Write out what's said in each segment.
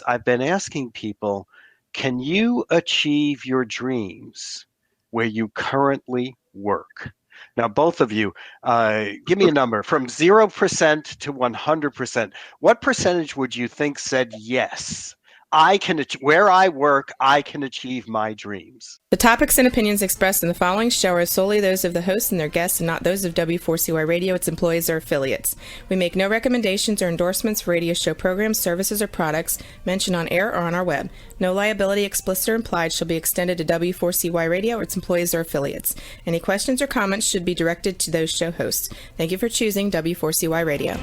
months, I've been asking people, can you achieve your dreams where you currently work? Now, both of you, give me a number from 0% to 100%. What percentage would you think said yes? Where I work, I can achieve my dreams. The topics and opinions expressed in the following show are solely those of the hosts and their guests and not those of W4CY Radio, its employees, or affiliates. We make no recommendations or endorsements for radio show programs, services, or products mentioned on air or on our web. No liability, explicit or implied, shall be extended to W4CY Radio or its employees or affiliates. Any questions or comments should be directed to those show hosts. Thank you for choosing W4CY Radio.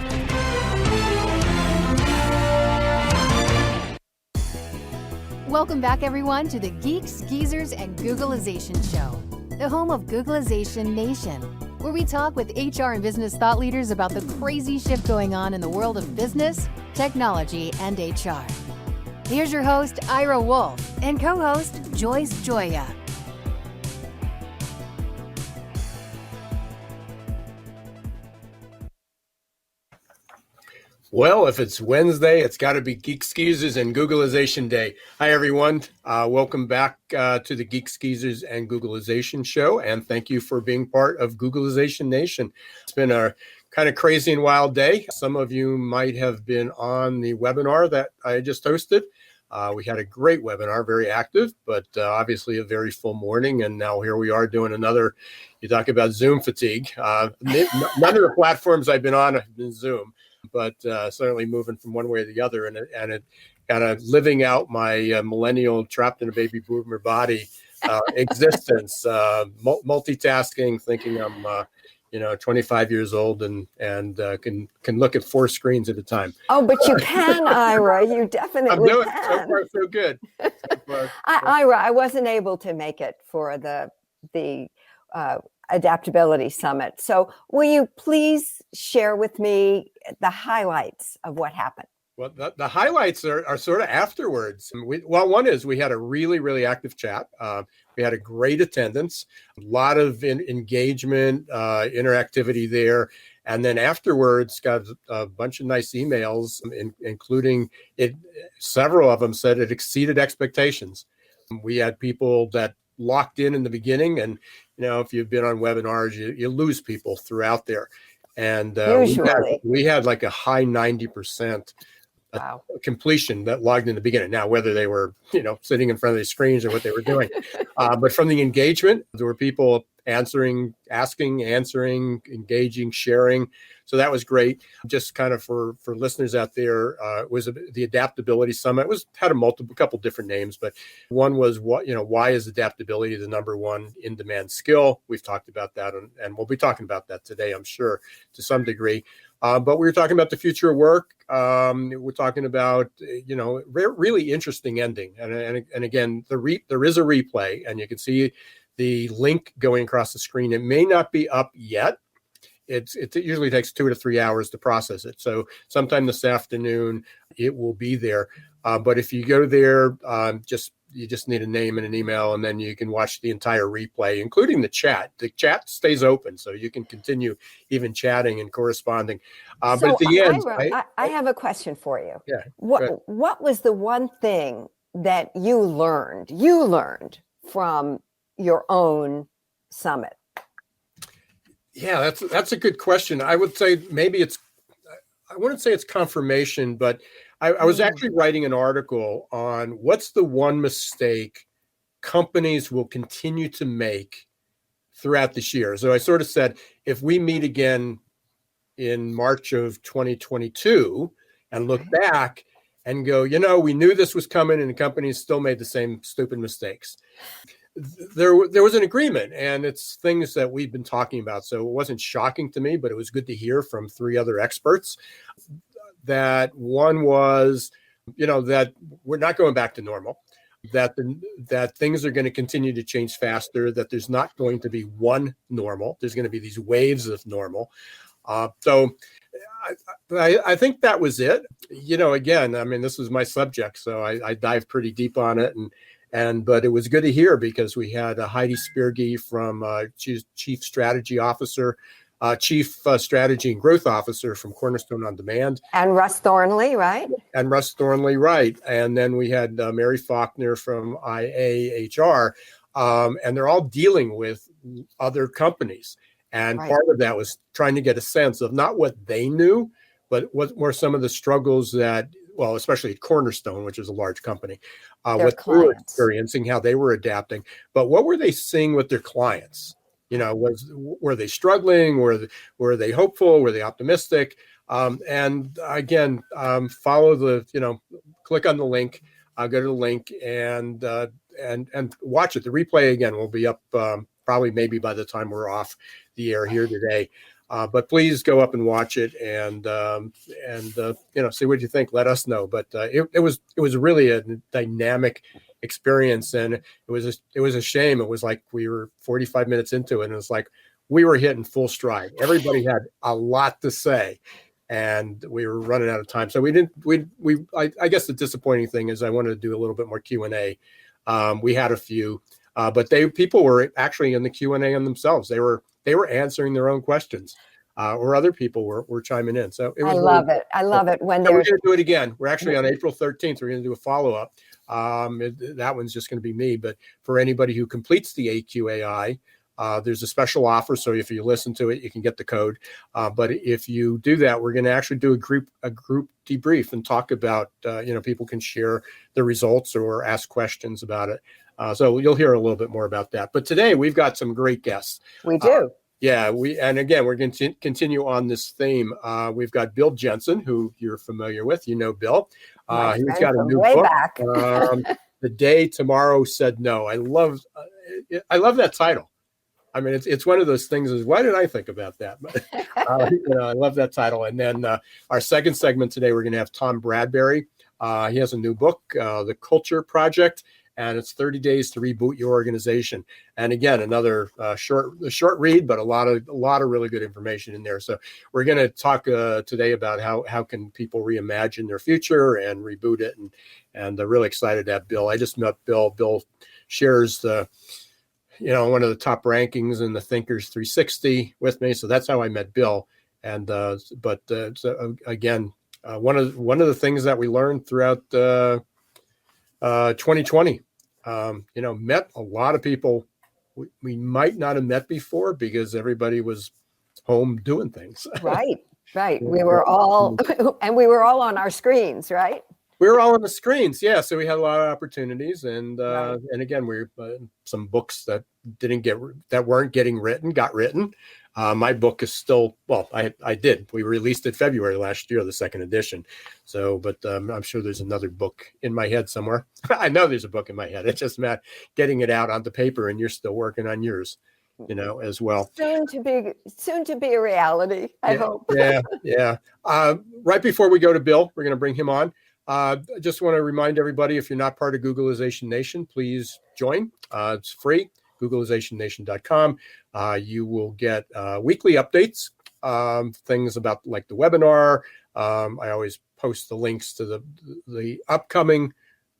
Welcome back, everyone, to the Geeks, Geezers, and Googleization Show, the home of Googleization Nation, where we talk with HR and business thought leaders about the crazy shift going on in the world of business, technology, and HR. Here's your host, Ira Wolf, and co-host, Joyce Joya. Well, if it's Wednesday, it's got to be Geeks, Geezers, and Googleization Day. Hi, everyone. Welcome back to the Geeks, Geezers, and Googleization Show, and thank you for being part of Googleization Nation. It's been a kind of crazy and wild day. Some of you might have been on the webinar that I just hosted. We had a great webinar, very active, but obviously a very full morning, and now here we are doing another. You talk about Zoom fatigue. None of the platforms I've been on have been Zoom. But certainly moving from one way to the other, and it kind of living out my millennial trapped in a baby boomer body existence, multitasking, thinking I'm 25 years old and can look at 4 screens at a time. Oh, but you can, Ira. You definitely I'm doing can. So far, so good. Ira, I wasn't able to make it for the Adaptability Summit. So will you please share with me the highlights of what happened? Well, the highlights are sort of afterwards. One is we had a really, really active chat. We had a great attendance, a lot of engagement, interactivity there. And then afterwards, got a bunch of nice emails, including several of them said it exceeded expectations. We had people that locked in the beginning, and if you've been on webinars, you lose people throughout there. And we had like a high 90% wow. completion that logged in the beginning. Now, whether they were, sitting in front of the screens or what they were doing, but from the engagement, there were people asking, answering, engaging, sharing. So that was great. Just kind of for listeners out there, was the Adaptability Summit. Had a couple different names, but one was why is adaptability the number one in-demand skill? We've talked about that, and we'll be talking about that today, I'm sure, to some degree. But we were talking about the future of work. We're talking about, really interesting ending. And again, there is a replay, and you can see the link going across the screen. It may not be up yet. It usually takes 2 to 3 hours to process it. So sometime this afternoon, it will be there. But if you go there, you just need a name and an email, and then you can watch the entire replay, including the chat. The chat stays open, so you can continue even chatting and corresponding. But at the end, I have a question for you. Yeah. What was the one thing that you learned from your own summit? Yeah, that's a good question. I would say I wouldn't say it's confirmation, but I was actually writing an article on what's the one mistake companies will continue to make throughout this year. So I sort of said, if we meet again in March of 2022 and look back and go, we knew this was coming and the companies still made the same stupid mistakes. There was an agreement, and it's things that we've been talking about. So it wasn't shocking to me, but it was good to hear from 3 other experts. That one was, that we're not going back to normal, that things are going to continue to change faster, that there's not going to be one normal. There's going to be these waves of normal. So I think that was it. Again, this was my subject, so I dived pretty deep on it, but it was good to hear because we had Heidi Spierge from Chief Strategy Officer, Chief Strategy and Growth Officer from Cornerstone On Demand. And Russ Thornley, right? And Russ Thornley, right. And then we had Mary Faulkner from IAHR. And they're all dealing with other companies. And Right. part of that was trying to get a sense of not what they knew, but what were some of the struggles that, well, especially at Cornerstone, which is a large company, Their what they were clients. experiencing, how they were adapting, but what were they seeing with their clients? You know, were they struggling? Were they hopeful? Were they optimistic? And again, follow the, click on the link, go to the link and watch it. The replay again will be up probably maybe by the time we're off the air here today. But please go up and watch it and see what you think. Let us know. But it was really a dynamic experience, and it was a shame. It was like we were 45 minutes into it, and it's like we were hitting full stride. Everybody had a lot to say, and we were running out of time. So I guess the disappointing thing is I wanted to do a little bit more Q&A. We had a few, but people were actually in the Q&A on themselves. They were answering their own questions, or other people were chiming in. So it was I love it when we're there's going to do it again. We're actually on April 13th. We're going to do a follow-up. That one's just going to be me. But for anybody who completes the AQAI, there's a special offer. So if you listen to it, you can get the code. But if you do that, we're going to actually do a group debrief and talk about, people can share the results or ask questions about it. So you'll hear a little bit more about that. But today we've got some great guests. we do. And again, we're going to continue on this theme. We've got Bill Jensen, who you're familiar with. You know Bill. My He's friend got a from new way book. back. The Day Tomorrow Said No. I love that title. I mean, it's one of those things. Is why did I think about that? I love that title. And then our second segment today, we're going to have Tom Bradbury. He has a new book, The Culture Project. And it's 30 days to reboot your organization. And again, another short read, but a lot of really good information in there. So we're going to talk today about how can people reimagine their future and reboot it. And I'm really excited to have Bill. I just met Bill. Bill shares one of the top rankings in the Thinkers 360 with me. So that's how I met Bill. And again, one of the things that we learned throughout 2020. Met a lot of people we might not have met before because everybody was home doing things. Right. We were all on our screens, right? We were all on the screens, yeah. So we had a lot of opportunities, and again, we some books that weren't getting written got written. My book is still, I did. We released it February last year, the second edition. So, but I'm sure there's another book in my head somewhere. I know there's a book in my head. It's just Matt getting it out onto paper, and you're still working on yours, as well. Soon to be a reality, I hope. Yeah. Right before we go to Bill, we're going to bring him on. I just want to remind everybody, if you're not part of Googleization Nation, please join. It's free. Googleizationnation.com. You will get weekly updates, things about like the webinar. I always post the links to the upcoming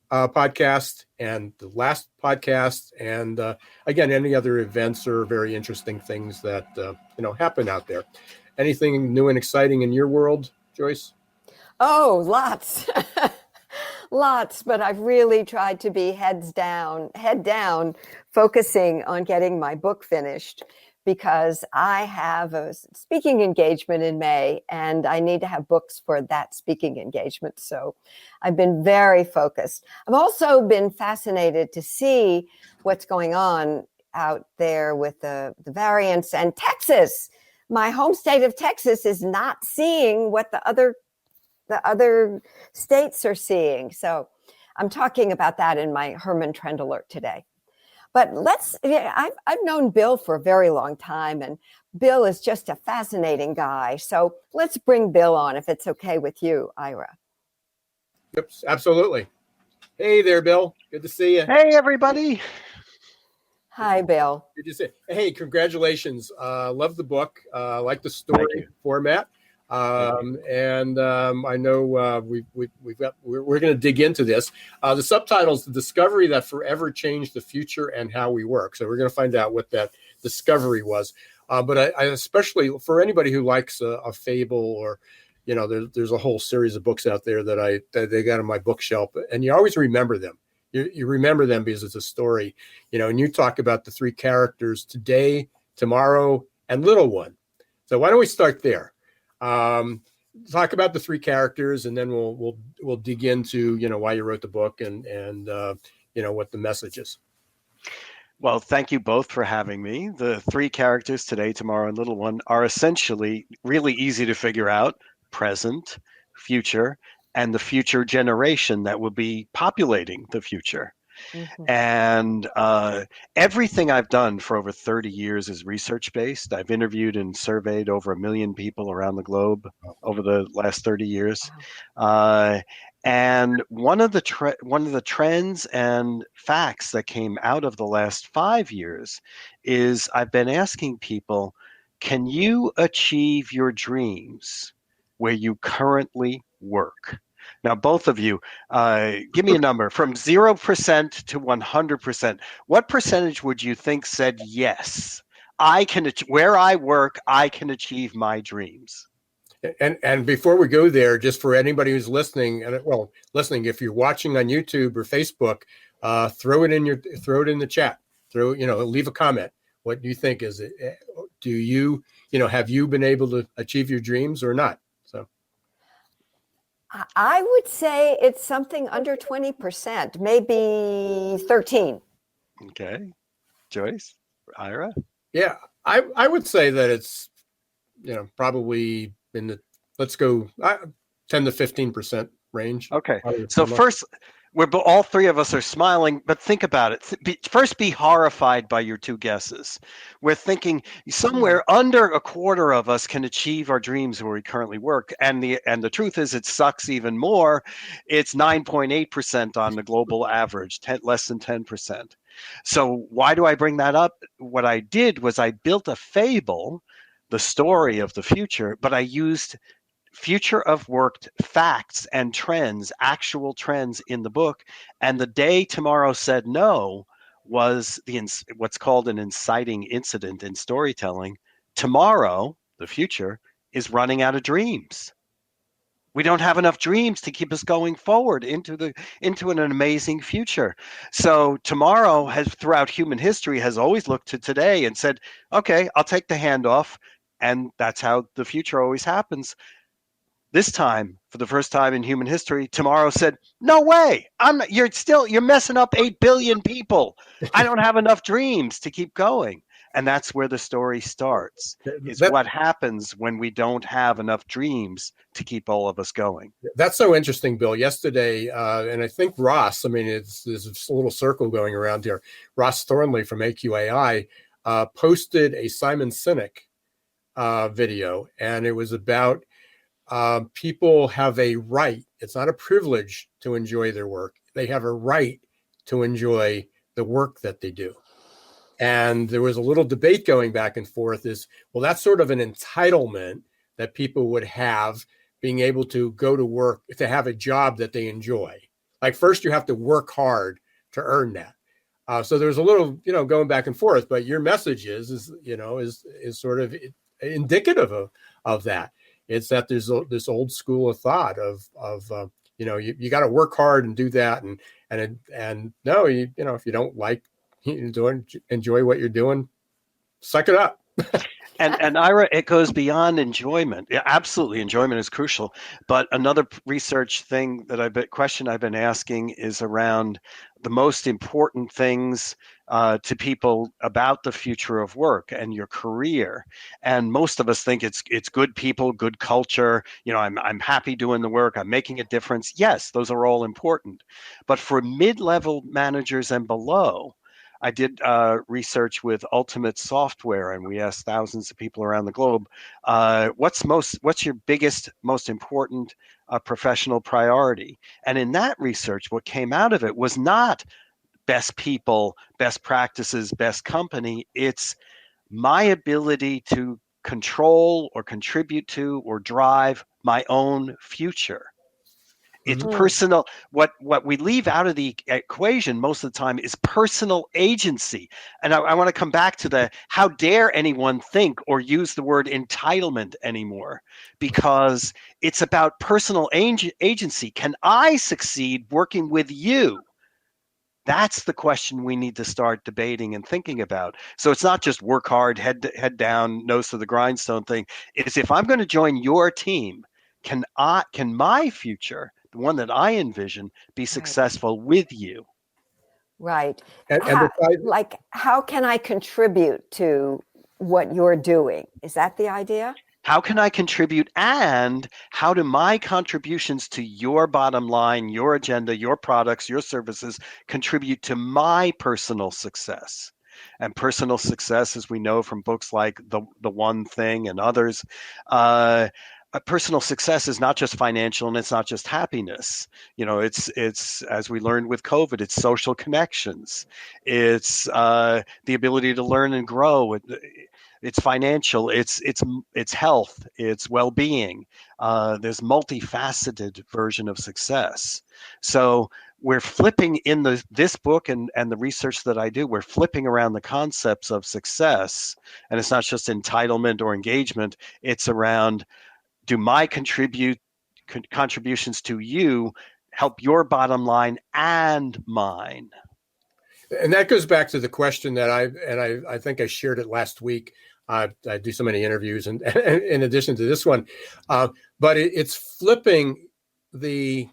podcast and the last podcast, and again, any other events or very interesting things that happen out there. Anything new and exciting in your world, Joyce? Oh, lots. Lots, but I've really tried to be head down, focusing on getting my book finished because I have a speaking engagement in May and I need to have books for that speaking engagement. So I've been very focused. I've also been fascinated to see what's going on out there with the variants, and Texas, my home state of Texas, is not seeing what the other states are seeing. So I'm talking about that in my Herman Trend Alert today. But I've known Bill for a very long time, and Bill is just a fascinating guy. So let's bring Bill on, if it's okay with you, Ira. Yep, absolutely. Hey there, Bill. Good to see you. Hey, everybody. Hi, Bill. Good to see you. Hey, congratulations. Love the book. Like the story format. And I know we're going to dig into this. The subtitle's The Discovery That Forever Changed the Future and How We Work. So we're going to find out what that discovery was. But I especially for anybody who likes a fable or, there's a whole series of books out there that they got on my bookshelf, and you always remember them. You remember them because it's a story, and you talk about the three characters: today, tomorrow, and little one. So why don't we start there? Talk about the three characters, and then we'll dig into why you wrote the book and what the message is. Well, thank you both for having me. The three characters, today, tomorrow, and little one, are essentially really easy to figure out: present, future, and the future generation that will be populating the future. Mm-hmm. And everything I've done for over 30 years is research based. I've interviewed and surveyed over 1 million people around the globe over the last 30 years. Wow. And one of the trends and facts that came out of the last 5 years is I've been asking people, can you achieve your dreams where you currently work? Now, both of you, give me a number from 0% to 100%. What percentage would you think said yes? Where I work, I can achieve my dreams. And before we go there, just for anybody who's listening, if you're watching on YouTube or Facebook, throw it in the chat. Leave a comment. What do you think? Is it? Do you have you been able to achieve your dreams or not? So I would say it's something under 20%, maybe 13. Okay, Joyce, Ira. Yeah, I would say that it's probably in the, let's go 10 to 15% range. Okay, so first, all three of us are smiling, but think about it. First, be horrified by your two guesses. We're thinking somewhere under a quarter of us can achieve our dreams where we currently work, and the truth is, it sucks even more. It's 9.8% on the global average, less than 10%. So why do I bring that up? What I did was I built a fable, the story of the future, but I used future of work facts and trends, actual trends in the book. And the day tomorrow said no was what's called an inciting incident in storytelling. Tomorrow, the future, is running out of dreams. We don't have enough dreams to keep us going forward into an amazing future. So tomorrow throughout human history has always looked to today and said, okay, I'll take the handoff. And that's how the future always happens. This time, for the first time in human history, tomorrow said, no way, you're messing up 8 billion people. I don't have enough dreams to keep going. And that's where the story starts. It's what happens when we don't have enough dreams to keep all of us going. That's so interesting, Bill. Yesterday, and I think Ross, there's a little circle going around here. Ross Thornley from AQAI posted a Simon Sinek video, and it was about people have a right. It's not a privilege to enjoy their work. They have a right to enjoy the work that they do. And there was a little debate going back and forth that's sort of an entitlement that people would have, being able to go to work, to have a job that they enjoy. Like first you have to work hard to earn that. So there's a little, going back and forth, but your message is sort of indicative of that. It's that there's this old school of thought of you got to work hard and do that, and no, if you don't like enjoy what you're doing, suck it up. And Ira, it goes beyond enjoyment. Yeah, absolutely, enjoyment is crucial. But another research question I've been asking is around the most important things to people about the future of work and your career. And most of us think it's good people, good culture. I'm happy doing the work. I'm making a difference. Yes, those are all important. But for mid-level managers and below, I did research with Ultimate Software, and we asked thousands of people around the globe, what's your biggest, most important professional priority? And in that research, what came out of it was not best people, best practices, best company. It's my ability to control or contribute to or drive my own future. It's Mhm. personal. What we leave out of the equation most of the time is personal agency. And I want to come back to the how dare anyone think or use the word entitlement anymore, because it's about personal agency. Can I succeed working with you? That's the question we need to start debating and thinking about. So it's not just work hard, head down, nose to the grindstone thing. It's if I'm going to join your team, can my future, the one that I envision, be Right. successful with you? Right. And besides, How can I contribute to what you're doing? Is that the idea? How can I contribute? And how do my contributions to your bottom line, your agenda, your products, your services contribute to my personal success? And personal success, as we know from books like The One Thing and others, personal success is not just financial and it's not just happiness. It's as we learned with COVID, it's social connections, it's the ability to learn and grow. It's financial, it's health, it's well-being. There's multifaceted version of success. So we're flipping in this book and the research that I do, we're flipping around the concepts of success, and it's not just entitlement or engagement. It's around, do my contributions to you help your bottom line and mine? and that goes back to the question that I think I shared it last week. I do so many interviews, and in addition to this one, but it's flipping the.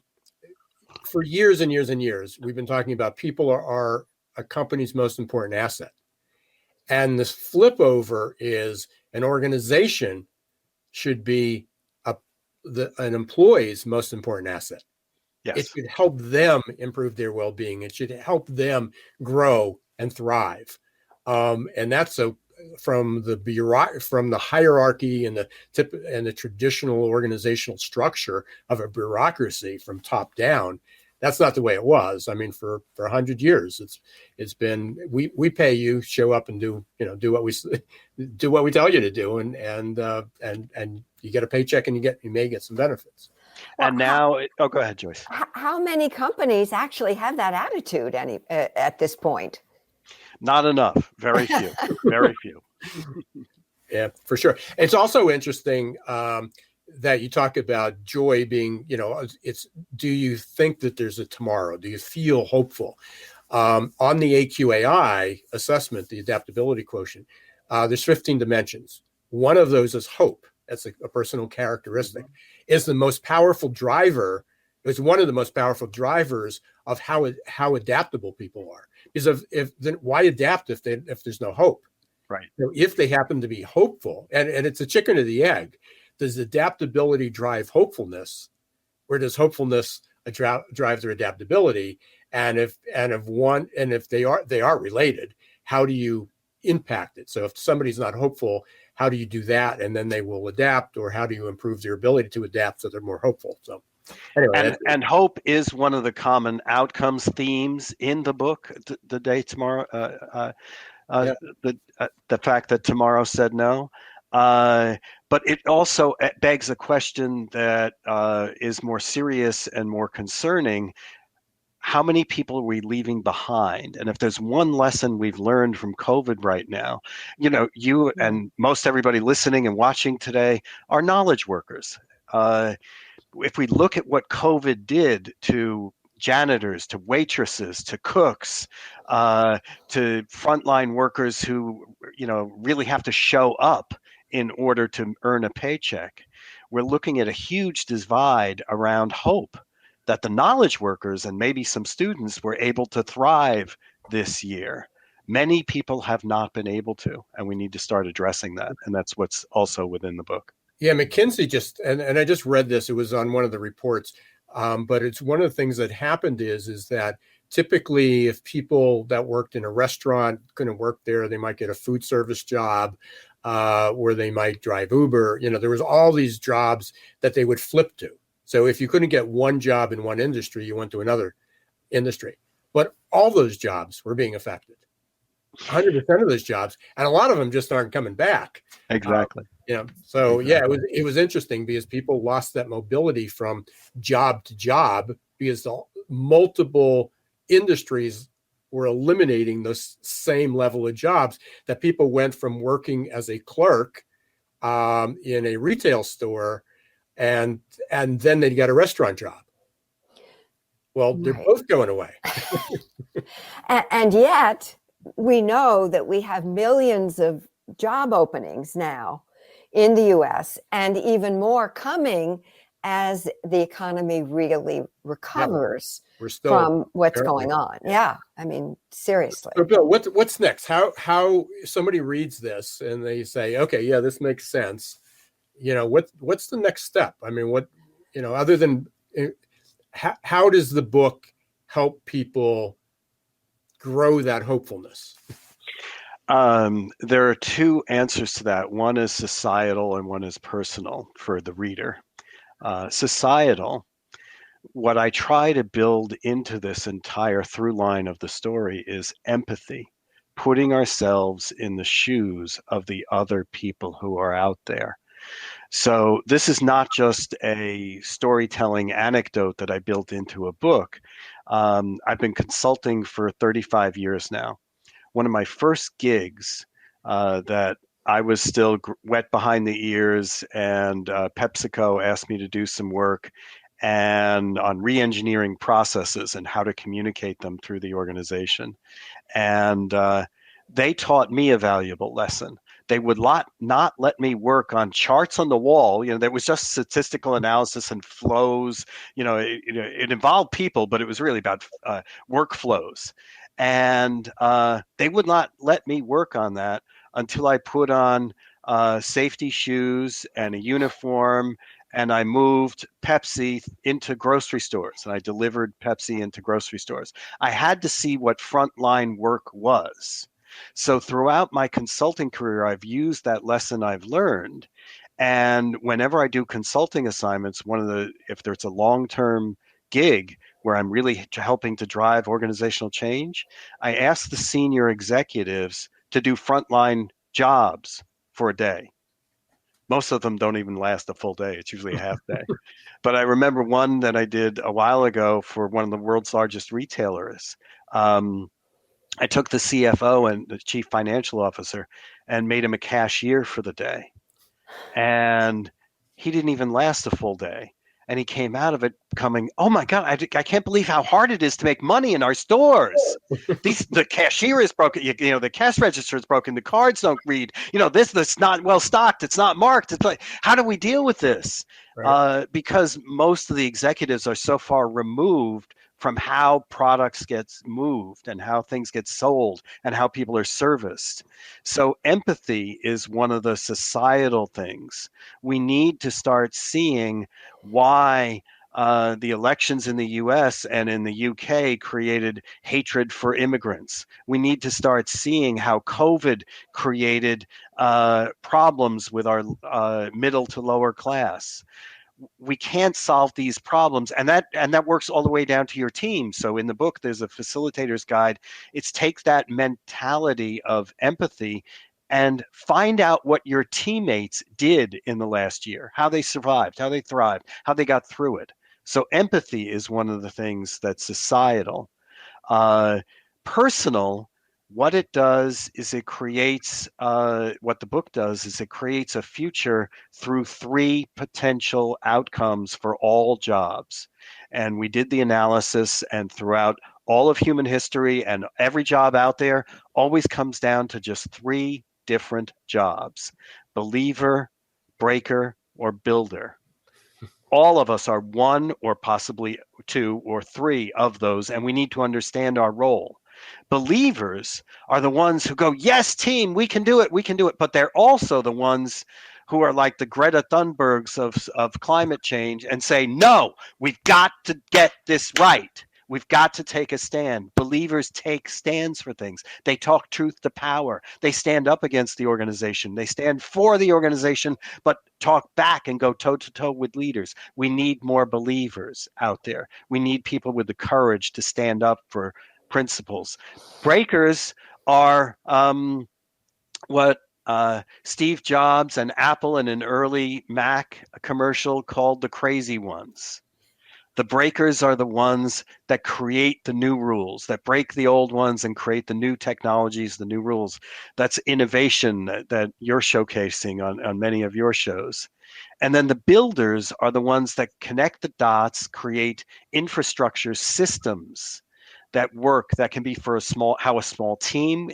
For years and years and years, we've been talking about people are a company's most important asset, and this flip over is an organization should be an employee's most important asset. It Yes. should help them improve their well-being. It should help them grow and thrive. And that's from the hierarchy and the traditional organizational structure of a bureaucracy from top down. That's not the way it was. I mean, for 100 years, it's been we pay you, show up and do what we tell you to do, and you get a paycheck and you may get some benefits. Well, And now, oh, go ahead, Joyce. how many companies actually have that attitude at this point? Not enough. Very few. Very few. Yeah, for sure. It's also interesting that you talk about joy being, it's, do you think that there's a tomorrow? Do you feel hopeful? On the AQAI assessment, the adaptability quotient, there's 15 dimensions. One of those is hope. That's a personal characteristic. Is the most powerful driver. It's one of the most powerful drivers of how adaptable people are. Because then why adapt if there's no hope? Right. So if they happen to be hopeful, and it's a chicken or the egg, does adaptability drive hopefulness, or does hopefulness drive their adaptability? And if they are related, how do you impact it? So if somebody's not hopeful, how do you do that? And then they will adapt, or how do you improve their ability to adapt so they're more hopeful? So anyway, And hope is one of the common outcomes themes in the book. The day tomorrow, Yeah. the fact that tomorrow said no, but it also begs a question that is more serious and more concerning. How many people are we leaving behind? And if there's one lesson we've learned from COVID right now, you and most everybody listening and watching today are knowledge workers. If we look at what COVID did to janitors, to waitresses, to cooks, to frontline workers who, really have to show up in order to earn a paycheck, we're looking at a huge divide around hope that the knowledge workers and maybe some students were able to thrive this year. Many people have not been able to, and we need to start addressing that. And that's what's also within the book. Yeah, McKinsey and I just read this. It was on one of the reports, but it's one of the things that happened is that typically if people that worked in a restaurant couldn't work there, they might get a food service job, or they might drive Uber. There was all these jobs that they would flip to. So if you couldn't get one job in one industry, you went to another industry. But all those jobs were being affected. 100% of those jobs, and a lot of them just aren't coming back. Exactly. So yeah, Exactly. it was interesting because people lost that mobility from job to job because the multiple industries were eliminating the same level of jobs, that people went from working as a clerk in a retail store and then they got a restaurant job. Well, they're Right. both going away. And yet, we know that we have millions of job openings now in the US and even more coming as the economy really Yeah, recovers we're still from what's apparently. going on. Yeah. I mean, seriously. So Bill, what's next? How somebody reads this and they say, okay, yeah, this makes sense. What's the next step? I mean, other than how does the book help people grow that hopefulness? There are two answers to that. One is societal and one is personal for the reader. Societal, what I try to build into this entire through line of the story is empathy, putting ourselves in the shoes of the other people who are out there. So this is not just a storytelling anecdote that I built into a book. I've been consulting for 35 years now. One of my first gigs that I was still wet behind the ears, and PepsiCo asked me to do some work and on re-engineering processes and how to communicate them through the organization. And they taught me a valuable lesson. They would not let me work on charts on the wall. There was just statistical analysis and flows. It involved people, but it was really about workflows. And they would not let me work on that until I put on safety shoes and a uniform, and I moved Pepsi into grocery stores, and I delivered Pepsi into grocery stores. I had to see what frontline work was. So throughout my consulting career, I've used that lesson I've learned. And whenever I do consulting assignments, if there's a long-term gig where I'm really helping to drive organizational change, I ask the senior executives to do frontline jobs for a day. Most of them don't even last a full day. It's usually a half day. But I remember one that I did a while ago for one of the world's largest retailers. I took the CFO and the chief financial officer and made him a cashier for the day. And he didn't even last a full day. And he came out of it coming, oh my God, I can't believe how hard it is to make money in our stores. The cashier is broken, the cash register is broken, the cards don't read, this not well stocked, it's not marked. It's like, how do we deal with this? Right. Because most of the executives are so far removed from how products get moved and how things get sold and how people are serviced. So empathy is one of the societal things. We need to start seeing why the elections in the US and in the UK created hatred for immigrants. We need to start seeing how COVID created problems with our middle to lower class. We can't solve these problems, and that works all the way down to your team. So in the book there's a facilitator's guide. It's take that mentality of empathy and find out what your teammates did in the last year, how they survived, how they thrived, how they got through it. So empathy is one of the things that's societal. uh, Personal, what it does is it creates what the book does is it creates a future through three potential outcomes for all jobs. And we did the analysis, and throughout all of human history and every job out there always comes down to just three different jobs: believer, breaker, or builder. All of us are one or possibly two or three of those, and we need to understand our role. Believers are the ones who go, yes, team, we can do it, we can do it. But they're also the ones who are like the Greta Thunbergs of climate change and say, no, we've got to get this right. We've got to take a stand. Believers take stands for things. They talk truth to power. They stand up against the organization. They stand for the organization, but talk back and go toe to toe with leaders. We need more believers out there. We need people with the courage to stand up for principles. Breakers are what Steve Jobs and Apple in an early Mac commercial called the crazy ones. The breakers are the ones that create the new rules, that break the old ones and create the new technologies, the new rules. That's innovation that you're showcasing on many of your shows. And then the builders are the ones that connect the dots, create infrastructure systems that work, that can be for how a small team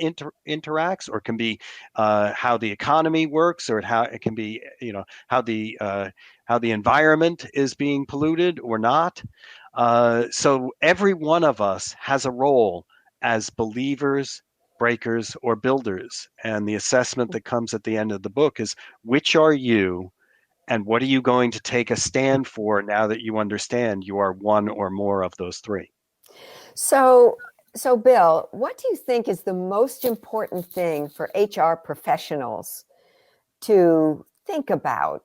interacts, or it can be how the economy works, or how it can be, how the environment is being polluted or not. So every one of us has a role as believers, breakers, or builders. And the assessment that comes at the end of the book is, which are you, and what are you going to take a stand for now that you understand you are one or more of those three? So, Bill, what do you think is the most important thing for HR professionals to think about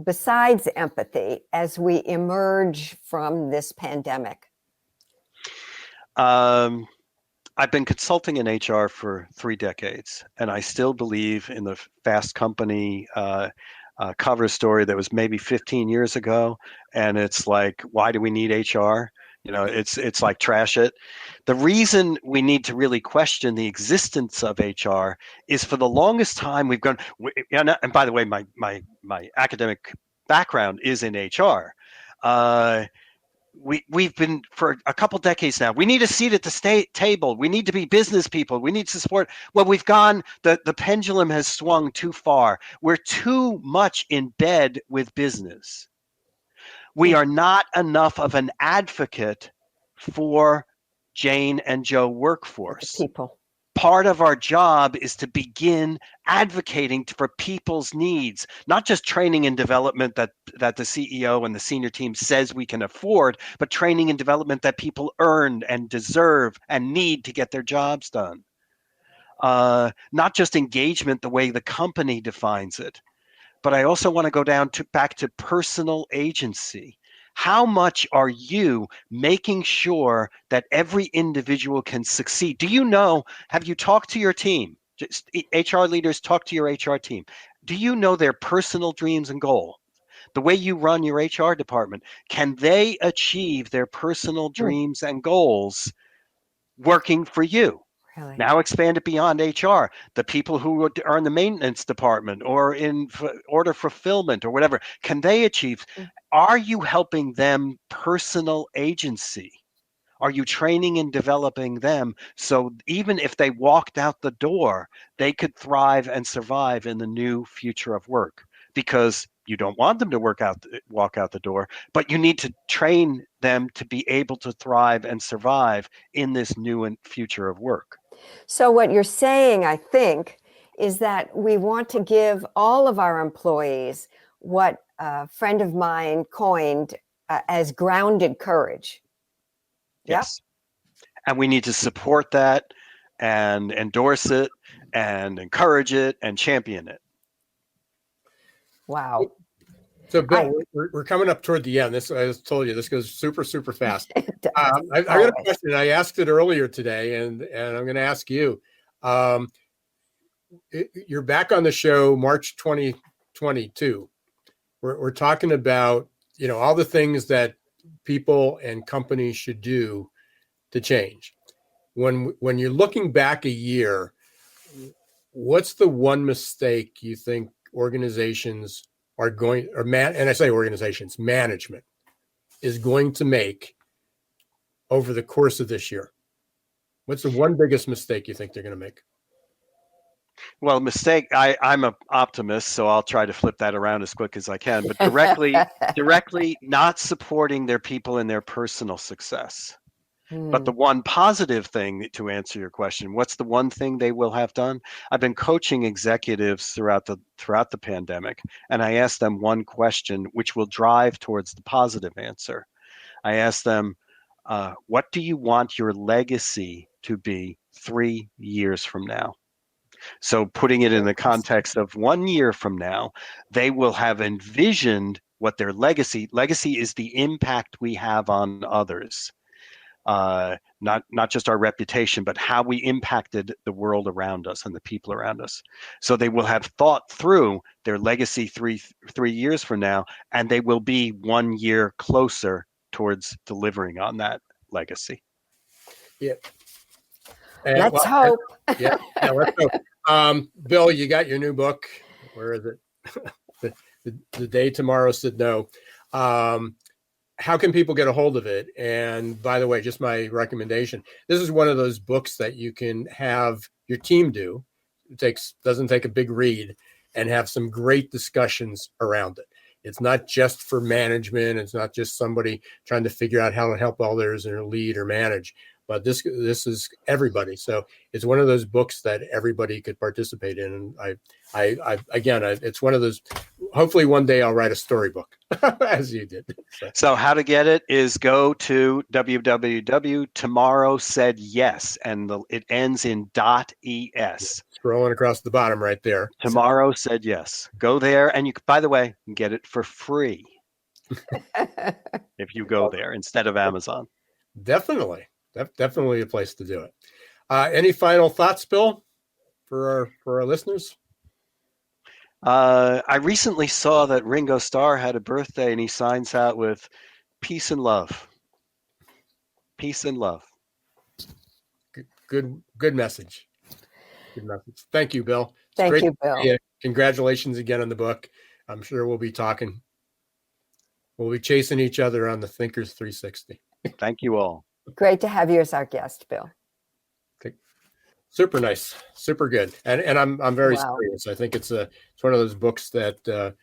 besides empathy as we emerge from this pandemic? I've been consulting in HR for 3 decades, and I still believe in the Fast Company cover story that was maybe 15 years ago, and it's like, why do we need HR? It's like trash it. The reason we need to really question the existence of HR is, for the longest time we've gone. And by the way, my academic background is in HR. We've been for a couple decades now. We need a seat at the table. We need to be business people. We need to support. Well, we've gone. The pendulum has swung too far. We're too much in bed with business. We are not enough of an advocate for Jane and Joe workforce. People. Part of our job is to begin advocating for people's needs, not just training and development that the CEO and the senior team says we can afford, but training and development that people earn and deserve and need to get their jobs done. Not just engagement the way the company defines it, but I also want to go back to personal agency. How much are you making sure that every individual can succeed? Do you know, have you talked to your team? Just HR leaders, talk to your HR team. Do you know their personal dreams and goals? The way you run your HR department, can they achieve their personal dreams and goals working for you? Really? Now expand it beyond HR. The people who are in the maintenance department or in order fulfillment or whatever, can they achieve? Are you helping them personal agency? Are you training and developing them so even if they walked out the door, they could thrive and survive in the new future of work? Because you don't want them to walk out the door, but you need to train them to be able to thrive and survive in this new and future of work. So what you're saying, I think, is that we want to give all of our employees what a friend of mine coined as grounded courage. Yes. Yep. And we need to support that and endorse it and encourage it and champion it. Wow. So, Bill, we're coming up toward the end. I told you, this goes super, super fast. I got a question. I asked it earlier today, and I'm going to ask you. You're back on the show March 2022. We're talking about, all the things that people and companies should do to change. When you're looking back a year, what's the one mistake you think organizations are going, and I say organizations, management is going to make over the course of this year? What's the one biggest mistake you think they're going to make? Well, mistake, I'm an optimist, so I'll try to flip that around as quick as I can, but directly not supporting their people in their personal success. But the one positive thing, to answer your question, what's the one thing they will have done? I've been coaching executives throughout the pandemic, and I asked them one question, which will drive towards the positive answer. I asked them, what do you want your legacy to be 3 years from now? So putting it in the context of 1 year from now, they will have envisioned what their legacy is, the impact we have on others. not just our reputation, but how we impacted the world around us and the people around us. So they will have thought through their legacy three years from now, and they will be 1 year closer towards delivering on that legacy. Yeah. And, Let's hope. Yeah, let's hope. Bill, you got your new book. Where is it? the Day Tomorrow Said No. How can people get a hold of it? And by the way, just my recommendation, this is one of those books that you can have your team do. Doesn't take a big read, and have some great discussions around it. It's not just for management. It's not just somebody trying to figure out how to help others or lead or manage, but this is everybody. So it's one of those books that everybody could participate in. And it's one of those, hopefully one day I'll write a storybook as you did. So how to get it is go to www.tomorrowsaidyes, and it ends in .es. Scrolling across the bottom right there. Tomorrow Said Yes. Go there, and by the way, you can get it for free if you go there instead of Amazon. Definitely a place to do it. Any final thoughts, Bill, for our listeners? I recently saw that Ringo Starr had a birthday, and he signs out with peace and love. Peace and love. Good message. Good message. Thank you, Bill. Thank you, Bill. Congratulations again on the book. I'm sure we'll be talking. We'll be chasing each other on the Thinkers 360. Thank you all. Great to have you as our guest, Bill. Okay. Super nice, super good, and I'm very serious. I think it's one of those books that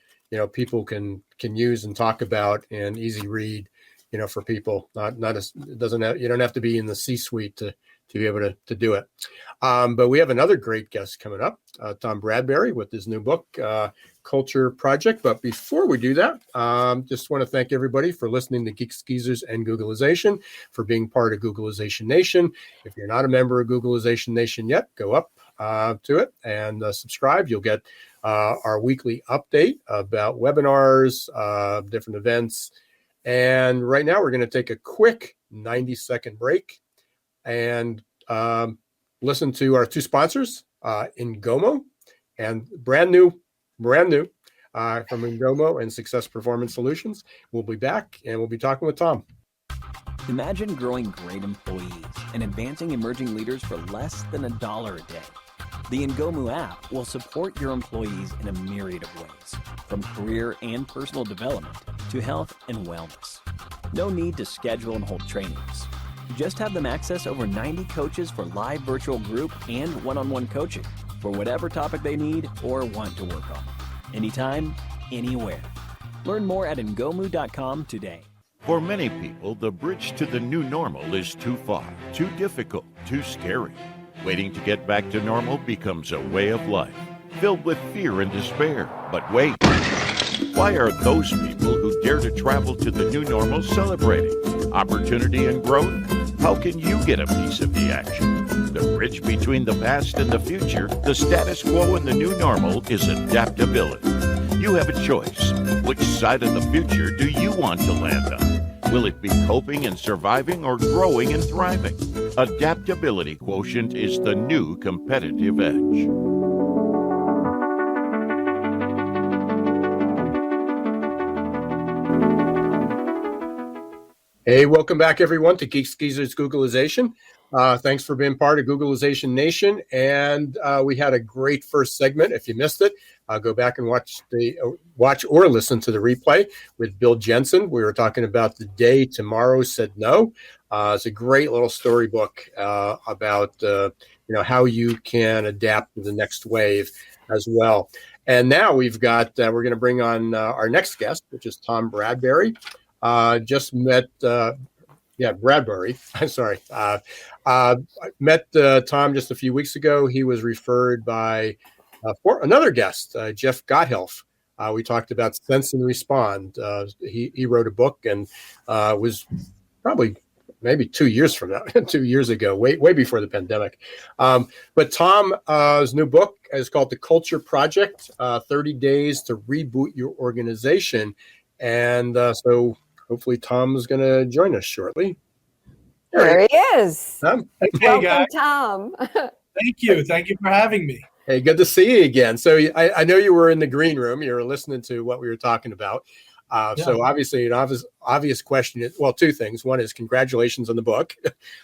people can use and talk about, and easy read, for people. You don't have to be in the C-suite to be able to do it. But we have another great guest coming up, Tom Bradbury, with his new book, Culture Project. But before we do that, just want to thank everybody for listening to Geeks, Geezers, and Googlization, for being part of Googlization Nation. If you're not a member of Googlization Nation yet, go up to it and subscribe. You'll get our weekly update about webinars, different events. And right now, we're going to take a quick 90-second break and listen to our two sponsors, Ngomo, and brand new from Ngomo and Success Performance Solutions. We'll be back, and we'll be talking with Tom. Imagine growing great employees and advancing emerging leaders for less than $1 a day. The Ngomu app will support your employees in a myriad of ways, from career and personal development to health and wellness. No need to schedule and hold trainings. Just have them access over 90 coaches for live virtual group and one-on-one coaching for whatever topic they need or want to work on. Anytime, anywhere. Learn more at ngomu.com today. For many people, the bridge to the new normal is too far, too difficult, too scary. Waiting to get back to normal becomes a way of life, filled with fear and despair. But wait, why are those people who dare to travel to the new normal celebrating? Opportunity and growth? How can you get a piece of the action? The bridge between the past and the future, the status quo and the new normal, is adaptability. You have a choice. Which side of the future do you want to land on? Will it be coping and surviving or growing and thriving? Adaptability quotient is the new competitive edge. Hey, welcome back, everyone, to Geeks, Geezers, Googlization. Thanks for being part of Googlization Nation. And we had a great first segment. If you missed it, go back and watch or listen to the replay with Bill Jensen. We were talking about The Day Tomorrow Said No. It's a great little storybook about how you can adapt to the next wave as well. And now we're going to bring on our next guest, which is Tom Bradbury. Just met Bradbury. I'm sorry. Met Tom just a few weeks ago. He was referred by for another guest, Jeff Gotthelf. We talked about Sense and Respond. He wrote a book and was probably maybe 2 years from now, 2 years ago, way before the pandemic. But Tom's new book is called The Culture Project, 30 Days to Reboot Your Organization. And so hopefully Tom's going to join us shortly. There he is. Hey, Welcome, guys. Tom. Thank you. Thank you for having me. Hey, good to see you again. So I know you were in the green room. You were listening to what we were talking about. So obviously, an obvious question is, well, two things. One is congratulations on the book.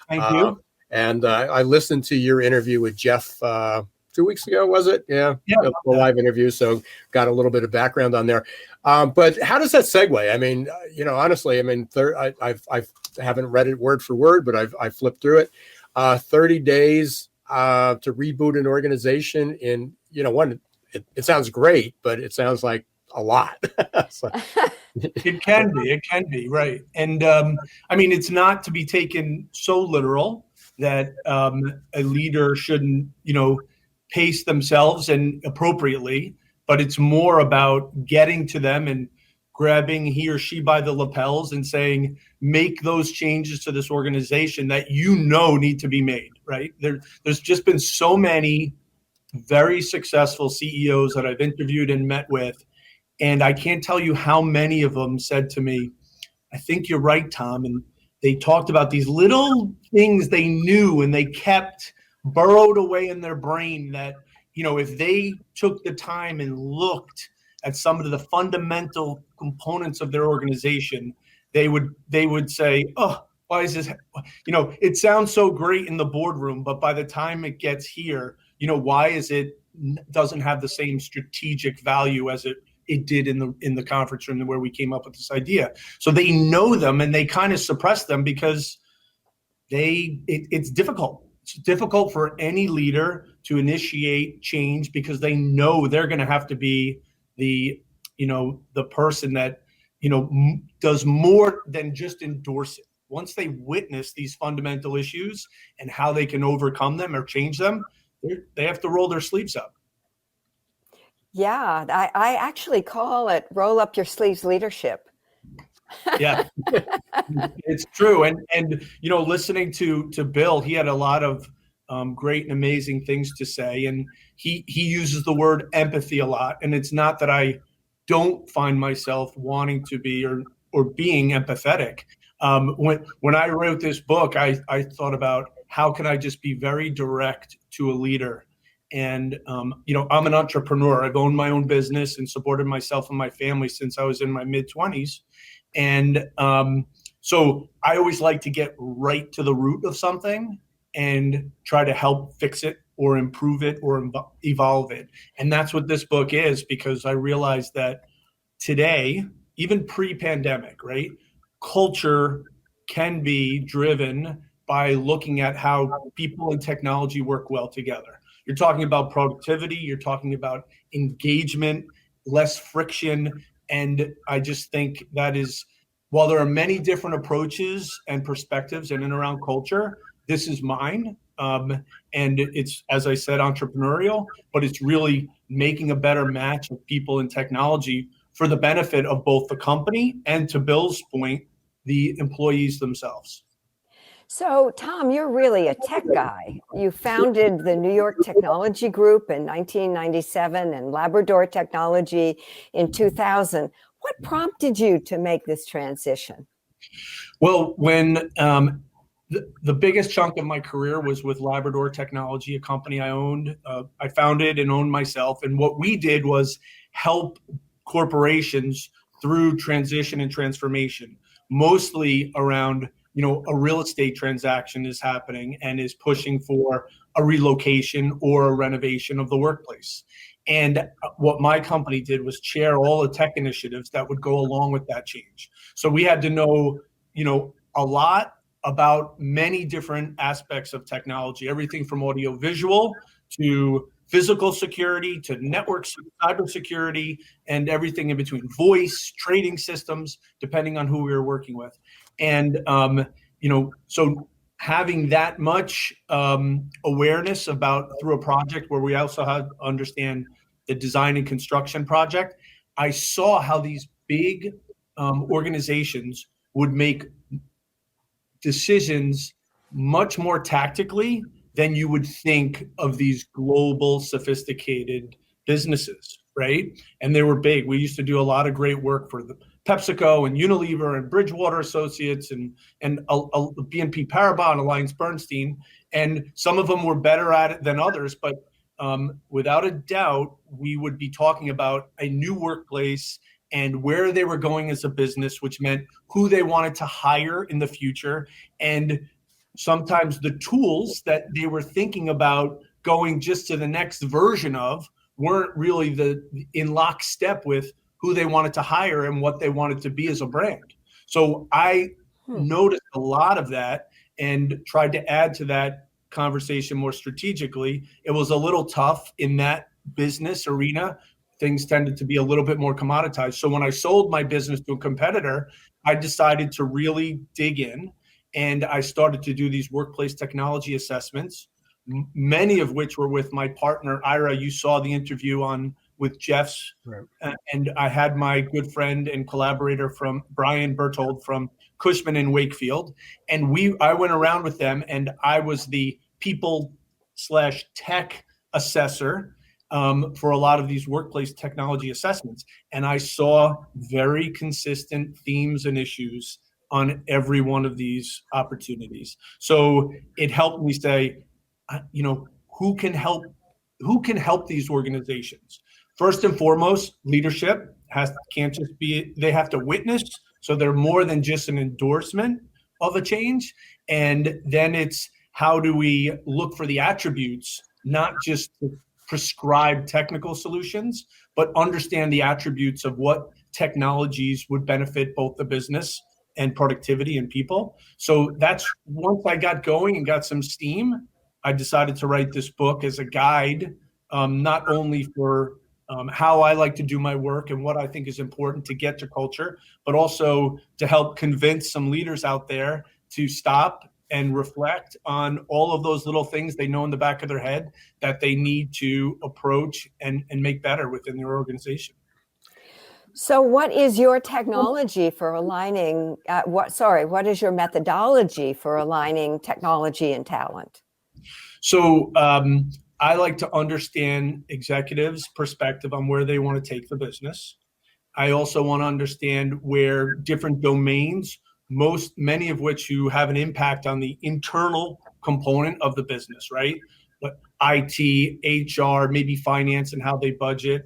Thank you. And I listened to your interview with Jeff 2 weeks ago, was it? Yeah, Yeah. a live interview. So got a little bit of background on there. But how does that segue? I mean, honestly, I mean, I haven't read it word for word, but I've flipped through it. 30 days to reboot an organization in, it sounds great, but it sounds like a lot. So. It can be, right. And I mean, it's not to be taken so literal that a leader shouldn't, pace themselves and appropriately, but it's more about getting to them and grabbing he or she by the lapels and saying, make those changes to this organization that need to be made, right? There's just been so many very successful CEOs that I've interviewed and met with, and I can't tell you how many of them said to me, I think you're right, Tom. And they talked about these little things they knew and they kept burrowed away in their brain that, if they took the time and looked at some of the fundamental components of their organization, they would say, oh, why is this, it sounds so great in the boardroom, but by the time it gets here, why is it doesn't have the same strategic value as it did in the conference room where we came up with this idea. So they know them and they kind of suppress them because it's difficult. It's difficult for any leader to initiate change because they know they're going to have to be the person that, does more than just endorse it. Once they witness these fundamental issues and how they can overcome them or change them, they have to roll their sleeves up. Yeah, I actually call it roll up your sleeves leadership. Yeah, it's true. And listening to Bill, he had a lot of great and amazing things to say. And he uses the word empathy a lot. And it's not that I don't find myself wanting to be or being empathetic. When I wrote this book, I thought about how can I just be very direct to a leader. And, I'm an entrepreneur. I've owned my own business and supported myself and my family since I was in my mid-20s. And so I always like to get right to the root of something and try to help fix it or improve it or evolve it. And that's what this book is, because I realized that today, even pre-pandemic, right, culture can be driven by looking at how people and technology work well together. You're talking about productivity, you're talking about engagement, less friction. And I just think that is, while there are many different approaches and perspectives in and around culture, this is mine. And it's, as I said, entrepreneurial, but it's really making a better match of people and technology for the benefit of both the company and, to Bill's point, the employees themselves. So, Tom, you're really a tech guy. You founded the New York Technology Group in 1997 and Labrador Technology in 2000. What prompted you to make this transition? Well, when the biggest chunk of my career was with Labrador Technology, a company I owned. I founded and owned myself. And what we did was help corporations through transition and transformation, mostly around, a real estate transaction is happening and is pushing for a relocation or a renovation of the workplace. And what my company did was chair all the tech initiatives that would go along with that change. So we had to know, a lot about many different aspects of technology, everything from audio visual to physical security to network cybersecurity and everything in between, voice, trading systems, depending on who we were working with. And, so having that much awareness about through a project where we also had to understand the design and construction project, I saw how these big organizations would make decisions much more tactically than you would think of these global, sophisticated businesses, right? And they were big. We used to do a lot of great work for PepsiCo and Unilever and Bridgewater Associates and BNP Paribas and Alliance Bernstein. And some of them were better at it than others, but without a doubt, we would be talking about a new workplace and where they were going as a business, which meant who they wanted to hire in the future. And sometimes the tools that they were thinking about going just to the next version of weren't really in lockstep with who they wanted to hire and what they wanted to be as a brand. So I noticed a lot of that and tried to add to that conversation more strategically. It was a little tough in that business arena. Things tended to be a little bit more commoditized. So when I sold my business to a competitor, I decided to really dig in, and I started to do these workplace technology assessments, many of which were with my partner, Ira. You saw the interview with Jeff's, right. And I had my good friend and collaborator from Brian Berthold from Cushman and Wakefield. And I went around with them, and I was the people/tech assessor for a lot of these workplace technology assessments. And I saw very consistent themes and issues on every one of these opportunities. So it helped me say, who can help these organizations? First and foremost, leadership can't just be, they have to witness. So they're more than just an endorsement of a change. And then it's, how do we look for the attributes, not just to prescribe technical solutions, but understand the attributes of what technologies would benefit both the business and productivity and people. So that's, once I got going and got some steam, I decided to write this book as a guide, not only for how I like to do my work and what I think is important to get to culture, but also to help convince some leaders out there to stop and reflect on all of those little things they know in the back of their head that they need to approach and make better within their organization. So what is your technology for aligning, what is your methodology for aligning technology and talent? So I like to understand executives' perspective on where they want to take the business. I also want to understand where different domains, many of which you have an impact on the internal component of the business, right? But IT, HR, maybe finance and how they budget,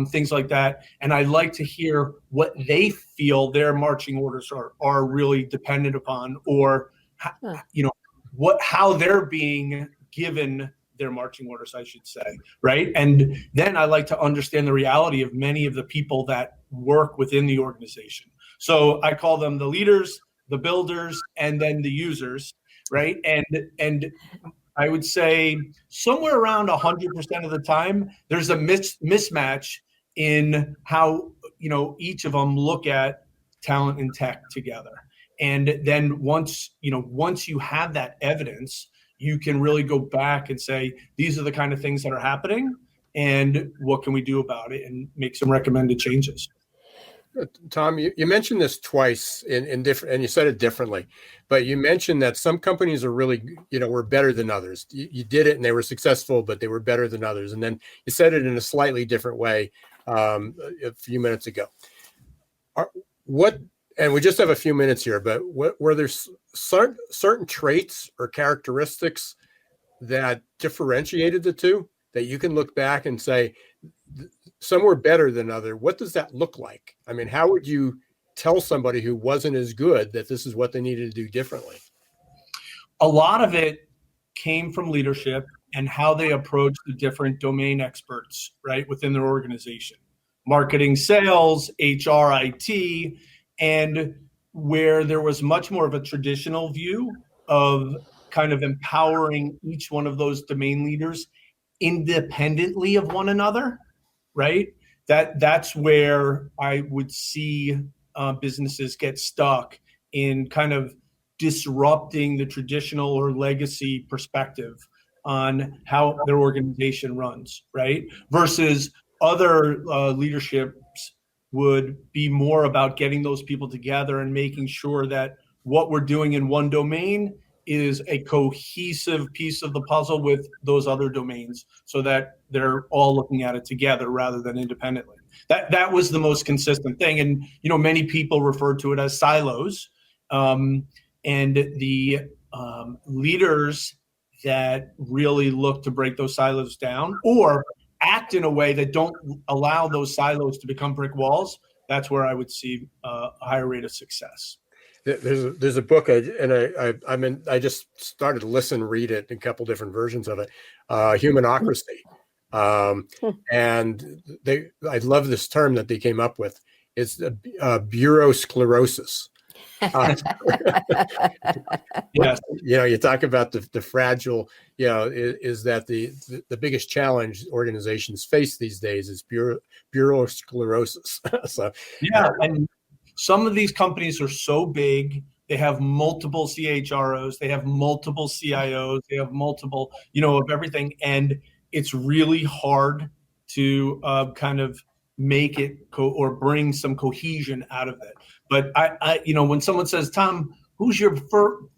things like that. And I like to hear what they feel their marching orders are really dependent upon, or how they're being given their marching orders, I should say, right? And then I like to understand the reality of many of the people that work within the organization. So I call them the leaders, the builders, and then the users, right? And I would say somewhere around 100% of the time, there's a mismatch in how each of them look at talent and tech together. And then once you have that evidence, you can really go back and say, these are the kind of things that are happening, and what can we do about it, and make some recommended changes. Tom, you mentioned this twice in different, and you said it differently, but you mentioned that some companies are really, were better than others. You did it and they were successful, but they were better than others. And then you said it in a slightly different way a few minutes ago. And we just have a few minutes here, but were there certain traits or characteristics that differentiated the two that you can look back and say, some were better than other? What does that look like? I mean, how would you tell somebody who wasn't as good that this is what they needed to do differently? A lot of it came from leadership and how they approach the different domain experts, right, within their organization. Marketing, sales, HR, IT, and where there was much more of a traditional view of kind of empowering each one of those domain leaders independently of one another, right? That's where I would see businesses get stuck in kind of disrupting the traditional or legacy perspective on how their organization runs, right? Versus other leaderships would be more about getting those people together and making sure that what we're doing in one domain is a cohesive piece of the puzzle with those other domains, so that they're all looking at it together rather than independently. That was the most consistent thing. And, many people refer to it as silos. And the leaders that really look to break those silos down or act in a way that don't allow those silos to become brick walls, that's where I would see a higher rate of success. There's a book, I just started to read it, a couple different versions of it, Humanocracy. And I love this term that they came up with. It's bureausclerosis. Yes. You talk about the fragile, is that the biggest challenge organizations face these days is bureausclerosis. So yeah, and some of these companies are so big, they have multiple CHROs, they have multiple CIOs, they have multiple, of everything. And it's really hard to kind of make it or bring some cohesion out of it. But I when someone says, Tom, who's your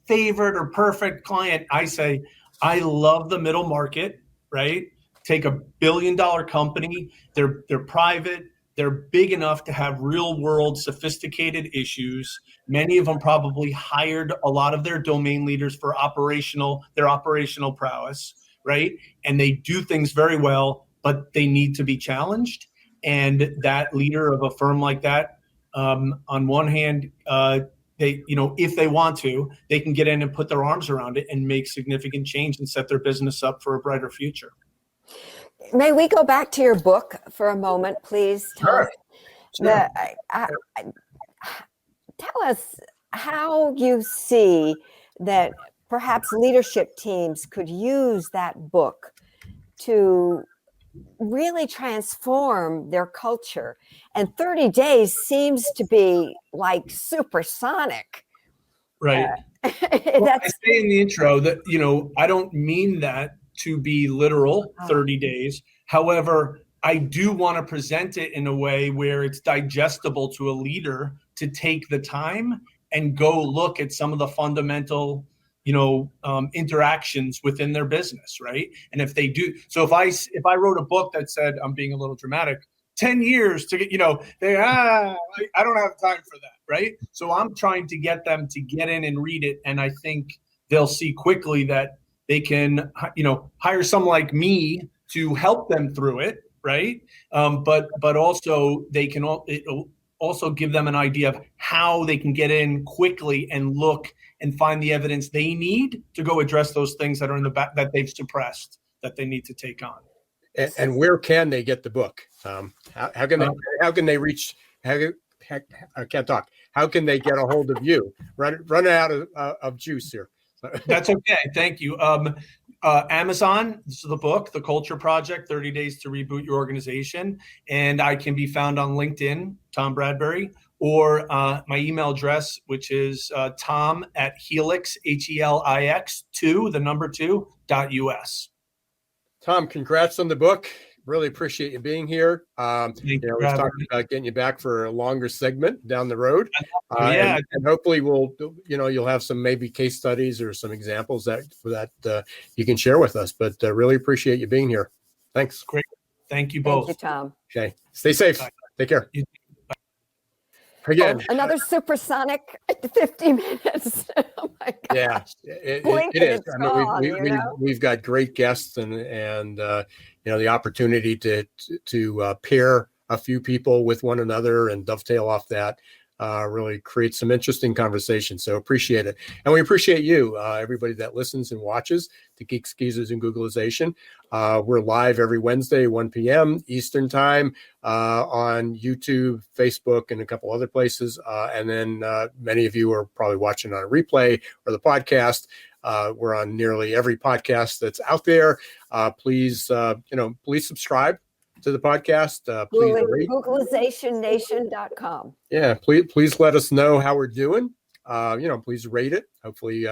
favorite or perfect client? I say, I love the middle market, right? Take $1 billion company. They're private. They're big enough to have real world sophisticated issues. Many of them probably hired a lot of their domain leaders for their operational prowess, right? And they do things very well, but they need to be challenged. And that leader of a firm like that, on one hand, they, if they want to, they can get in and put their arms around it and make significant change and set their business up for a brighter future. May we go back to your book for a moment, please, Tom? Sure. Tell us how you see that perhaps leadership teams could use that book to really transform their culture. And 30 days seems to be like supersonic. Right. I say in the intro that, I don't mean that to be literal 30 days. However, I do want to present it in a way where it's digestible to a leader to take the time and go look at some of the fundamental, interactions within their business, right? And if they do, so if I wrote a book that said, I'm being a little dramatic, 10 years to get, I don't have time for that, right? So I'm trying to get them to get in and read it. And I think they'll see quickly that they can, hire someone like me to help them through it, right? But also it'll also give them an idea of how they can get in quickly and look and find the evidence they need to go address those things that are in the back that they've suppressed that they need to take on. And where can they get the book? How can they reach? I can't talk. How can they get a hold of you? Run out of juice here. That's okay. Thank you. Amazon, this is the book, The Culture Project, 30 Days to Reboot Your Organization. And I can be found on LinkedIn, Tom Bradbury, or my email address, which is tom@helix, HELIX 2.us. Tom, congrats on the book. Really appreciate you being here. We've talked about getting you back for a longer segment down the road. Yeah. And hopefully you'll have some maybe case studies or some examples that you can share with us, but really appreciate you being here. Thanks. Great. Thank you both. Thank you, Tom. Okay. Stay safe. Bye. Take care. Again, another supersonic 50 minutes. Oh my gosh. Yeah, it is. I mean, we've got great guests and the opportunity to pair a few people with one another and dovetail off that really creates some interesting conversations. So appreciate it. And we appreciate you, everybody that listens and watches to Geeks, Geezers, and Googlization. We're live every Wednesday, 1 p.m. Eastern time on YouTube, Facebook, and a couple other places. And then many of you are probably watching on a replay or the podcast. We're on nearly every podcast that's out there. Please subscribe to the podcast. Please rate. Googlizationnation.com. Yeah, please let us know how we're doing. Please rate it. Hopefully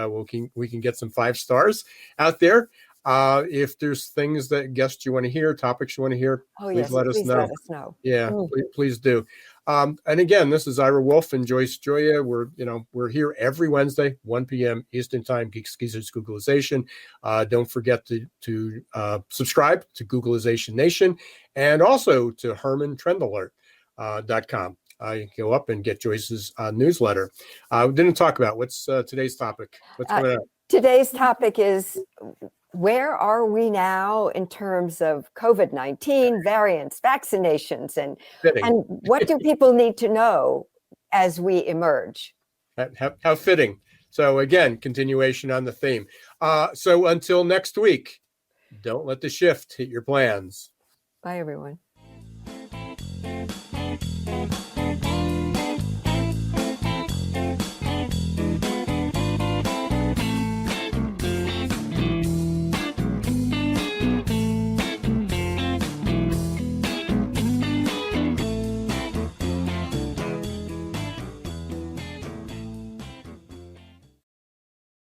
we can get some 5 stars out there. If there's guests you want to hear, topics you want to hear, please let us know. Yeah, please do. And again, this is Ira Wolf and Joyce Joya. We're here every Wednesday, 1 p.m. Eastern Time, Geeks, Geezers, Googlization. Don't forget to subscribe to Googlization Nation and also to Herman Trend Alert. .com. You can go up and get Joyce's newsletter. We didn't talk about what's today's topic. What's coming up? Today's topic is, where are we now in terms of COVID-19 variants, vaccinations, and what do people need to know as we emerge? How fitting. So again, continuation on the theme. So until next week, don't let the shift hit your plans. Bye, everyone.